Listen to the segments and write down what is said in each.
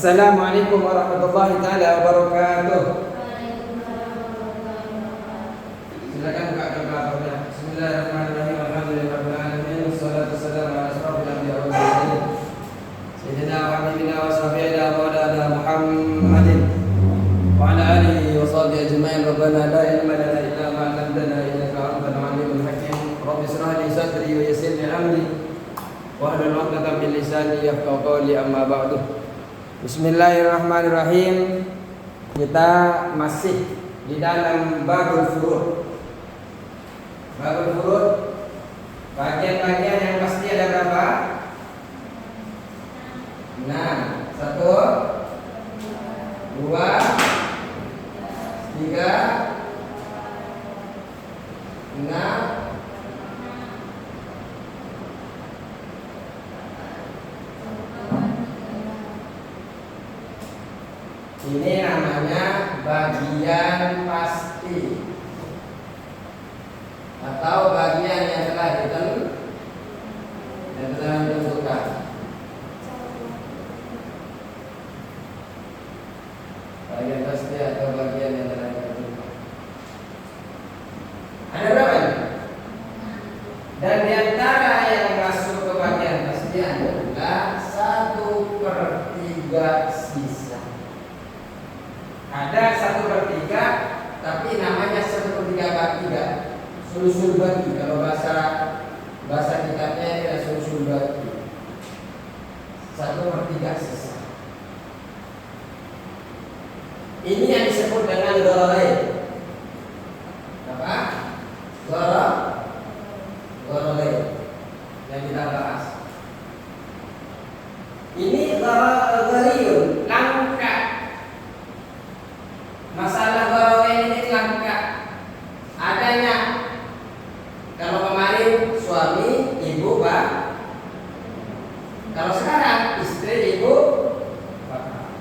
Assalamualaikum warahmatullahi taala wabarakatuh. Silakan buka kalkulatornya. Bismillahirrahmanirrahim. Alhamdulillahirabbil alamin. Wassalatu wassalamu ala asyrofil anbiya'i wal mursalin. Sayyidina wa habibina wa syafi'ina wa maulana Muhammadin wa ala alihi wa sahbihi ajma'in. Rabbana la ilma lana illa ma 'allamtana innaka antal alimul hakim. Rabbi shrah li sadri wa yassir li amri wahlul 'uqdatam min lisani yafqahu qawli, amma ba'du. Bismillahirrahmanirrahim. Kita masih di dalam babul furud. Babul furud, bagian-bagian yang pasti ada berapa? 6. 1, 2, 3, 6. Ini namanya bagian pasti atau bagian yang telah ditentukan. Bagian pasti atau bagian yang telah ditentukan. Ada berapa ini? Dan diantara yang masuk ke bagian pasti adalah 1/3 sisa. Ada 1/3, tapi namanya 1/3/3, sulusul bagi. Kalau bahasa kitabnya ini adalah sulusul bagi, 1/3 sisa. Ini yang disebut dengan gharain. Apa? Gharain yang kita bahas. Ini gharaiyun, langka. Masalah gharain ini langka. Adanya kalau kemarin suami, ibu, pak. Kalau sekarang istri, ibu, bapak.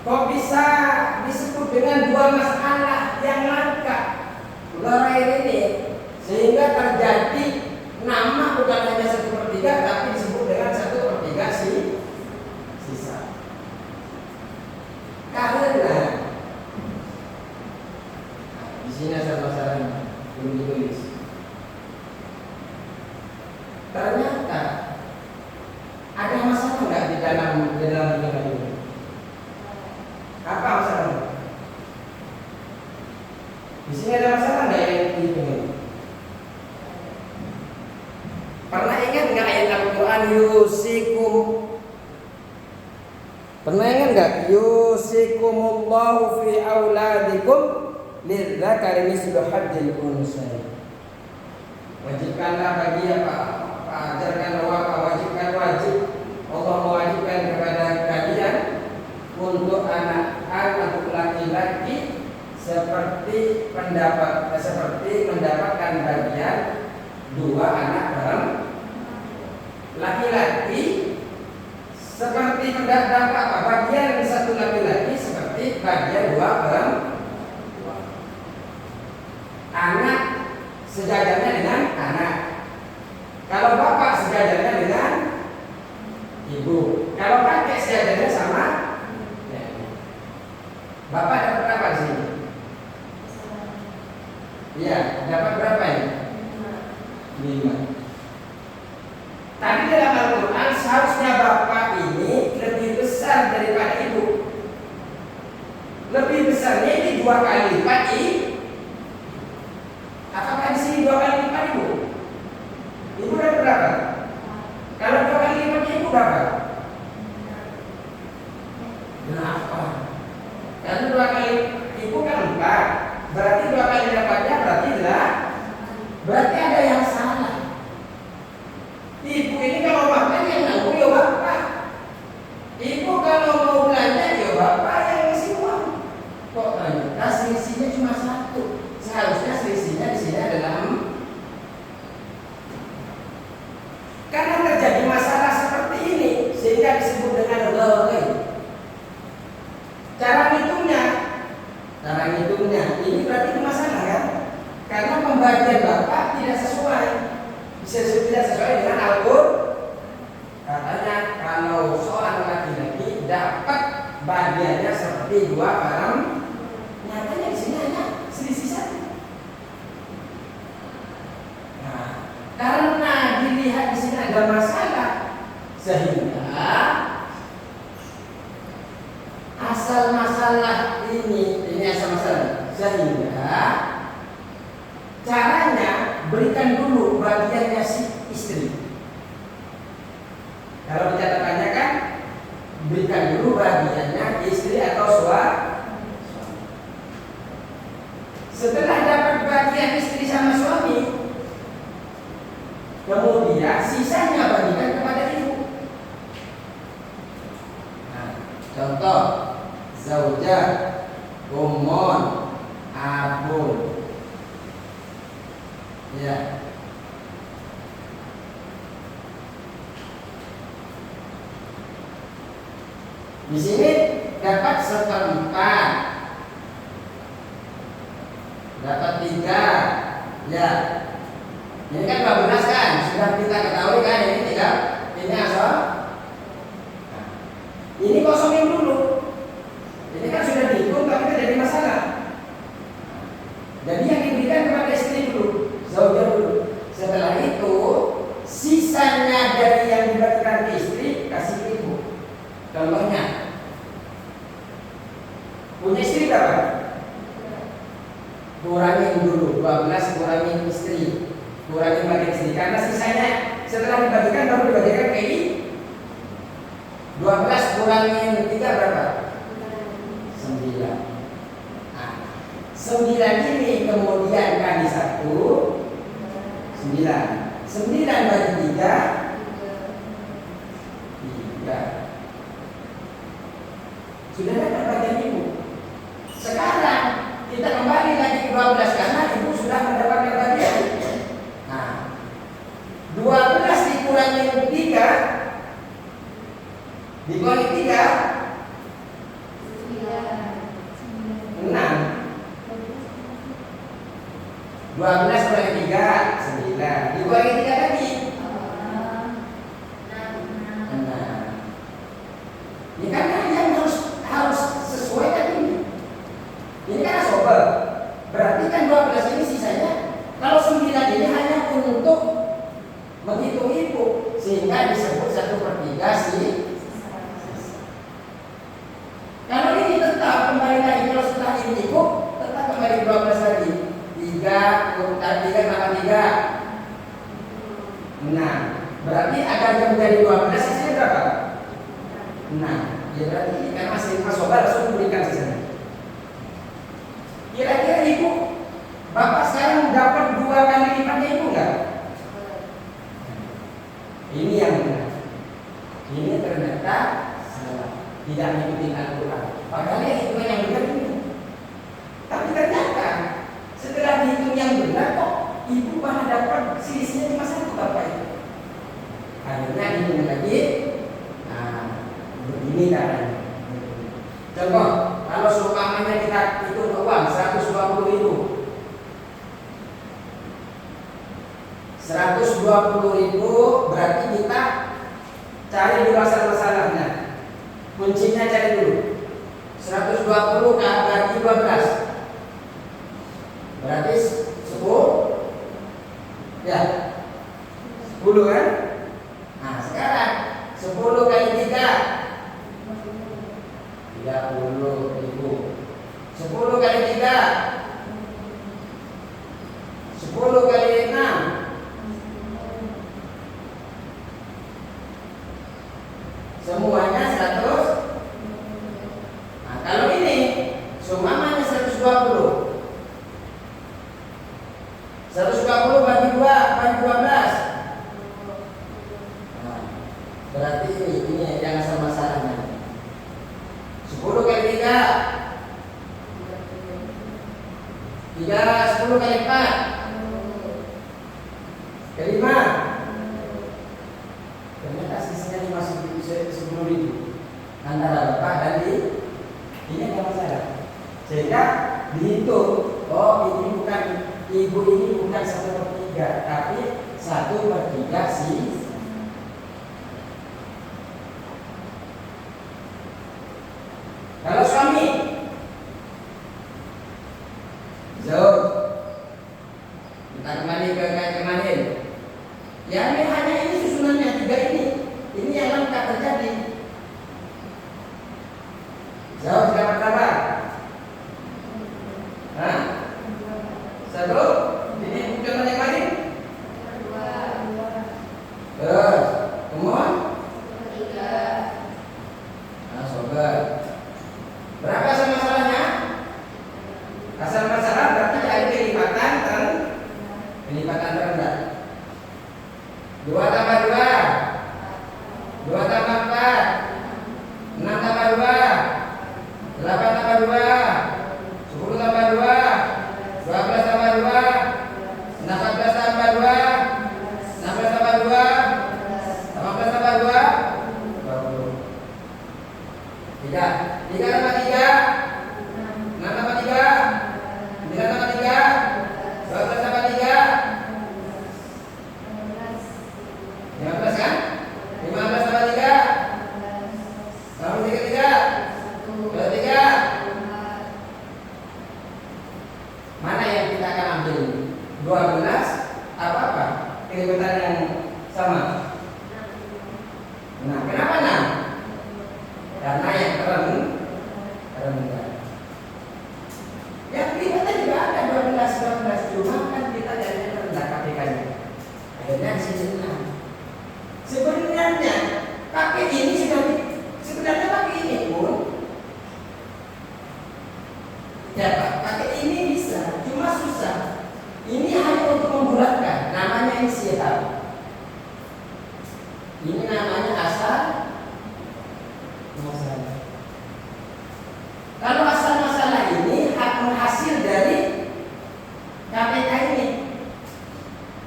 Kok bisa disebut dengan dua masalah yang langka gharain ini, sehingga terjadi nama bukan hanya 1/3, tapi disebut dengan 1/3 sisa. Karena di sini ada masalah belum ditulis. Ternyata ada masalah nggak di dalam ini? Apa masalahnya? Di sini ada masalah nggak yang ini? Pernah ingat nggak ayat Al-Quran yusikum? Pernah ingat nggak? Yusikumullahu fi auladikum lidzakari mislu hadzil unsayayn. Wajibkanlah bagi ajarkan wajib. Allah mewajibkan kepada kalian untuk anak-anak laki-laki seperti mendapatkan bagian 2 anak laki-laki, seperti mendapat bagian 1 laki-laki seperti bagian 2 perempuan. Anak sejajarnya dengan anak. Kalau bapak sejajarnya dengan ibu. Kalau kakek sejajarnya sama nenek. Bapak dapat berapa di sini? Iya, dapat berapa ini? 5. Tapi dalam Al-Quran seharusnya bapak ini lebih besar daripada ibu. Lebih besarnya ini 2 kali lipat apakah di sini 2 kali lipat ibu? Ibu dapat berapa? Kalau 2 kali lipat ibu berapa? 8. Karena 2 kali ibu kan 4. Berarti 2 kali dapatnya berarti 8. Berarti ada yang salah. Ibu ini kalau makan yang nanggung ya bapak. Ibu kalau mau belanja ya bapak yang ngisi uang. Kok ternyata selisihnya cuma 1? Seharusnya selisihnya di sini adalah 4. Karena terjadi masalah seperti ini sehingga disebut dengan gharain. Cara ngitungnya ini berarti masalah kan? Karena pembagian bapak tidak sesuai. Tidak sesuai dengan Al-Quran. Katanya kalau seorang laki-laki dapat bagiannya seperti 2 per. Nyatanya di sini hanya selisih 1. Nah, karena dilihat di sini ada masalah, sehingga asal masalah ini asal masalah, sehingga caranya berikan dulu bagiannya si istri. Kalau dicatatannya kan berikan dulu bagiannya istri atau suami. Setelah dapat bagian istri sama suami, kemudian sisanya bagikan kepada ibu. Nah, contoh zaujah, ummun, abun. Ya. Di sini dapat 1/4, dapat 3. Ya. Ini kan 12 kan, sudah kita ketahui kan ini 3. Ini asal. Nah, ini kosongin dulu. Ini kan sudah dihitung tapi tidak jadi masalah. Jadi yang diberikan kepada istri dulu, zaujah dulu. Setelah itu sisanya dari yang diberikan ke istri kasih ke ibu. Contohnya, punya istri berapa? Kurangin dulu 12, kurangin istri, kurangin bagian istri. Karena sisanya setelah dibagikan baru dibagikan ke ibu. 12 kurangin 3 berapa? 9. Nah, 9 ini kemudian kali 1, 9. 9 bagi 3, 3. Sudah dapat bagian ibu. Sekarang kita kembali lagi ke 12 karena ibu sudah mendapatkan bagian. Nah, 12 dikurangi 3 dikurangi 3 6. 12 kurangi 3 9. Dikurangi 3 lagi 6. Ini kan yang harus sesuai kan ini. Ini kan sober. Berarti kan 12 ini sisanya. Kalau 9 ini hanya untuk menghitung ibu, sehingga disebut 1/3 sih. Kalau ini tetap kembali lagi, kalau setelah ini ibu tetap kembali 12 lagi. 3 tambah 3 6. Berarti agar menjadi 12 sisanya berapa? 6. Ya berarti ini kan masih sobat langsung berikan sisanya. Kira-kira ibu, bapak sekarang dapat 2 kali lipatnya ibu enggak? Ini yang benar. Ini ternyata salah, tidak mengikuti Al-Quran. Padahal itu yang benar ini. Tapi ternyata setelah dihitung yang benar kok ibu malah dapat selisihnya cuma 1 bapak itu. Akhirnya dihitung lagi. Nah, begini caranya. Contoh, kalau seumpamanya kita hitung uang 120.000. 120.000 berarti kita cari dulu asal masalahnya. Kuncinya cari dulu. 120 bagi 12. Berarti 10. Ya. 10 kan? Nah, sekarang 10 kali 3 30.000. 10 kali 3 10 kali 6 semuanya 100. Nah, kalau ini sumanya 120. 120 bagi 2 bagi 12. Nah, berarti ini yang asal masalahnya. 10 kali 3 10 kali 4 kali 5. Ternyata sisanya masih 10.000 antara bapak dan ini ada masalah. Sehingga dihitung, oh ini bukan ibu ini bukan 1/3 tapi 1/3 sih. Jawab dapat berapa? Hah? 1. Ini contoh yang lain. 2. Terus, kemudian 3. Nah, sobat. Berapa asal masalahnya? Asal masalah berarti ada pelipatan terendah. 2 tambah 2. 2 tambah 4. 6 tambah 2. 8 tambah 2. 10 tambah 2. 12 tambah 2. 14 tambah 2. 16 tambah 2. 18 tambah 2. 20. 3. 3 tambah 3. 6 tambah 3. 9 tambah 3. 12 tambah 3. 15 kan? 15 tambah 3. Tambah 3. 3. Mana yang kita akan ambil? 12 apa? Kelipatan yang sama. Nah, kenapa 6? Karena yang terendah. Yang kelipatan juga ada 12. Cuma kan kita jadinya terendah KPK-nya. Akhirnya di sini 6. Sebenarnya pakai ini sebenarnya pakai ini pun ya Pak, pakai ini bisa, cuma susah. Ini hanya untuk membulatkan, namanya inisial. Ini namanya asal masalah. Kalau asal masalah ini hasil dari KPK ini.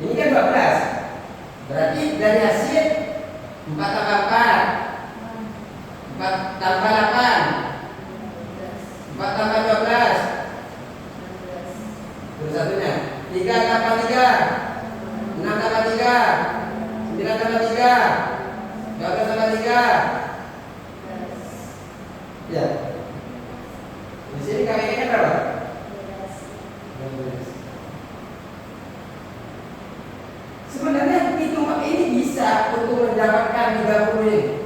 Ini kan 12. Berarti dari hasil 4 tambah 4. 4 tambah 8. 4 tambah 12. Terus satunya 3 tambah 3. 6 tambah 3. 9 tambah 3. 12 tambah 3. Ya. Di sini KPK-nya berapa? 12. Sebenarnya hitungan ini bisa untuk mendapatkan 30 ini.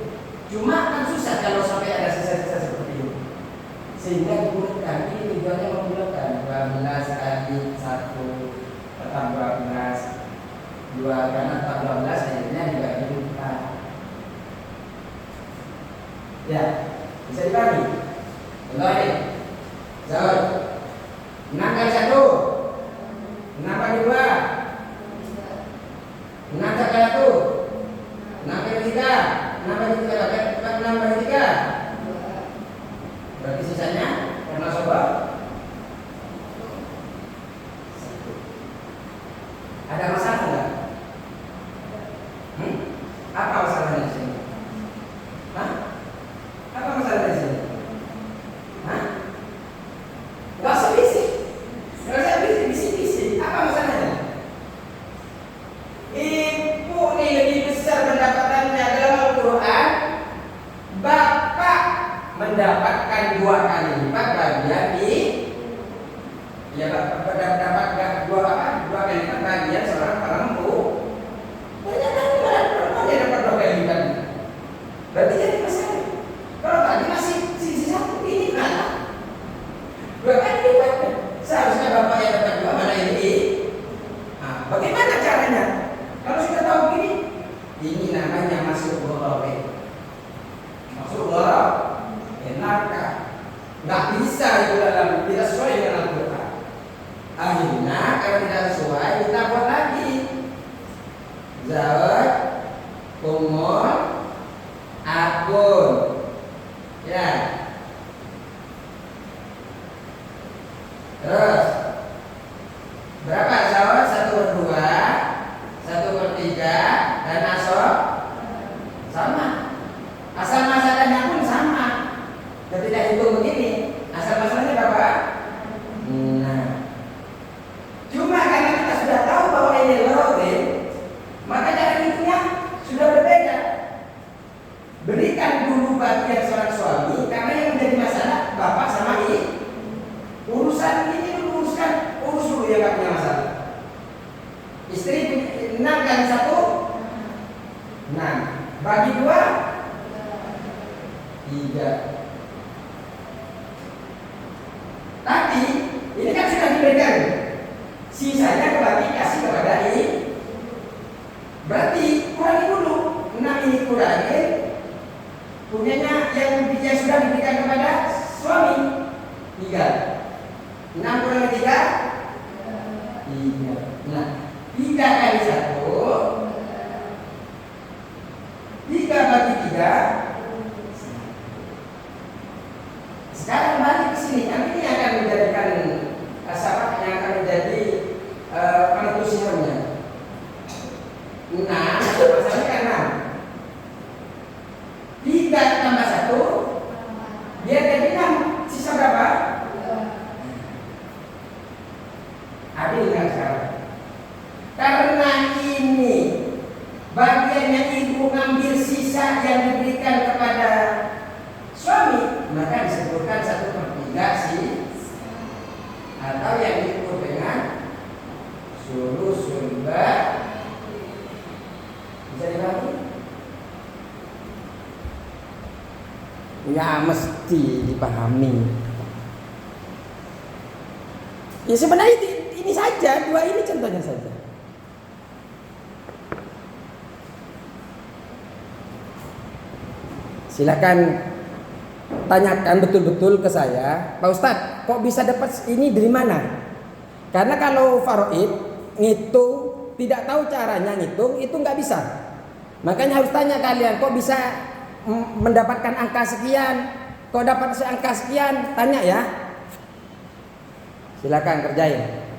Cuma kan susah kalau sampai ada sisa-sisa seperti ini. Sehingga dibulatkan. Ini tujuannya membulatkan. 12 kali 1 tambah 12. 2 karena tambah 12 akhirnya dibagi 4. Ya, bisa dibagi. Contoh ini. Jawab. 6 kali 1. 6 kali 2. 6 kali 1. 6 kali 3. 6 kali 3. 6 kali 3. Berarti sisanya karena sobat. Ada masalah enggak? Apa masalahnya di sini? Apa masalahnya di sini? Enggak usah bisik. Bisik. Apa masalahnya? Ibu ini lebih besar pendapatannya dalam Al-Quran. Bapak mendapatkan 2 kali lipat bagian di. Ya, bapak dapat 2 kali lipat bagian seorang perempu. Ternyata perempuan dia dapat 2 kali lipat. Berarti jadi masalah. Kalau tadi masih sisi 1 ini kalah 2 kali lipat. Seharusnya bapak yang dapat 2 mana ini? Nah, bagaimana caranya? Kalau sudah tahu begini, ini namanya masuk gorobek. Masuk gorobek, neraka. Nggak bisa itu tidak sesuai dengan Al-Quran. Akhirnya kalau tidak sesuai kita buat lagi. Zawad, umur, akun. Ya. Terus berapa zawad? 1/2, 1/3, dan asob sama. Asal masalahnya pun sama. Ketika hitung begini, asal masalahnya berapa? Nah, cuma karena kita sudah tahu bahwa ini lorotip, maka cara hitungnya sudah berbeda. Berikan dulu bagian seorang suami, karena yang menjadi masalah bapak sama ini. Urusan ini dulu urus dulu yang gak punya masalah. Istri 6 kali 1 6. Bagi 2 3. diberikan. Sisanya kembali kasih kepada ini. Berarti kurangi dulu. 6 ini kurangi. Punyanya yang sudah diberikan kepada suami 3. 6 kurangi 3. 3. Nah, 3 kali 1. 3 bagi 3. Sekarang balik ke sini. Ini akan menjadikan sabak yang akan menjadi penentusiannya. 6 masalahnya kan 6. 3 tambah 1 biar jadi 6. Sisa berapa? Adil nggak sekarang? Karena ini bagiannya ibu ngambil sisa yang diberikan kepada suami, maka disebutkan 1/3 sih, atau yang disebut dengan sulusul ba. Bisa dipahami? Ya mesti dipahami. Ya sebenarnya ini saja, 2 ini contohnya saja. Silakan tanyakan betul-betul ke saya, Pak Ustadz, kok bisa dapat ini dari mana? Karena kalau faraid ngitung tidak tahu caranya ngitung itu nggak bisa. Makanya harus tanya kalian, kok bisa mendapatkan angka sekian? Kok dapat angka sekian? Tanya ya. Silakan kerjain.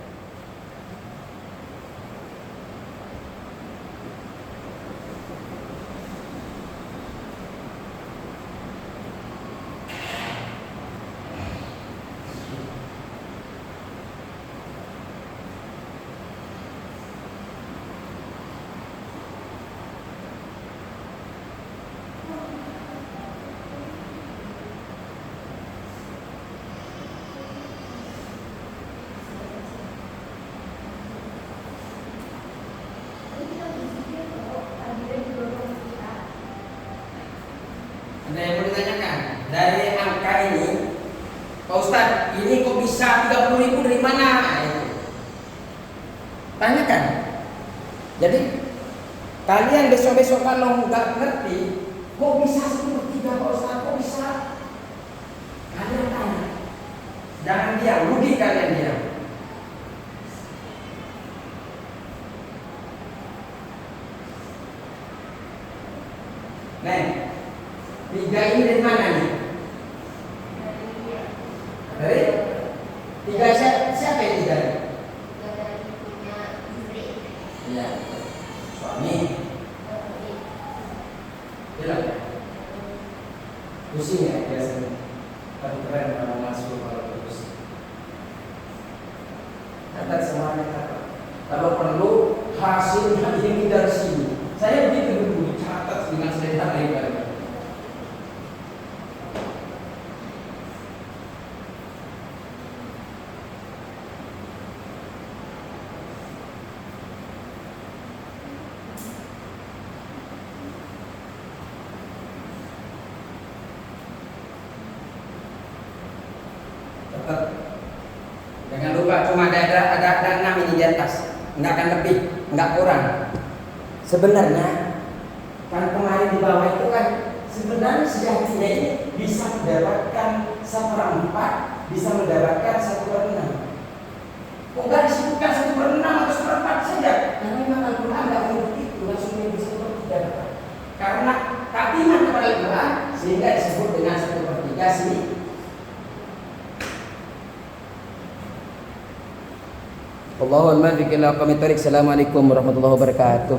Ada yang mau ditanyakan? Dari angka ini, Pak Ustadz, ini kok bisa 30.000 dari mana? Tanyakan. Jadi kalian besok-besok kalau nggak ngerti, kok bisa 1/3 Pak Ustadz, kok bisa? Kalian tanya. Jangan diam, rugi kalian diam. Nih, 3 ini dari mana nih? Dari 3 siapa yang 3? Iya, suami. Bilang, pusing ya biasanya. Tapi keren kalau masuk kalau terus. Catat semuanya catat. Kalau perlu hasilnya ini dari sini. Saya begitu dulu catat dengan sederhana lebar. Jangan lupa cuma ada 6 ini di atas, nggak akan lebih, nggak kurang. Sebenarnya kan kemarin di bawah itu kan sebenarnya sejatinya ini bisa mendapatkan 1/4, bisa mendapatkan 1/6. Kok nggak disebutkan 1/6 atau 1/4 saja? Karena memang Al-Quran nggak menyebut itu, langsung bisa 1/3. Karena takdiman kepada Al-Quran sehingga disebut dengan 1/3 sih. Allahumma biqil aqami tarik. Assalamualaikum warahmatullahi wabarakatuh.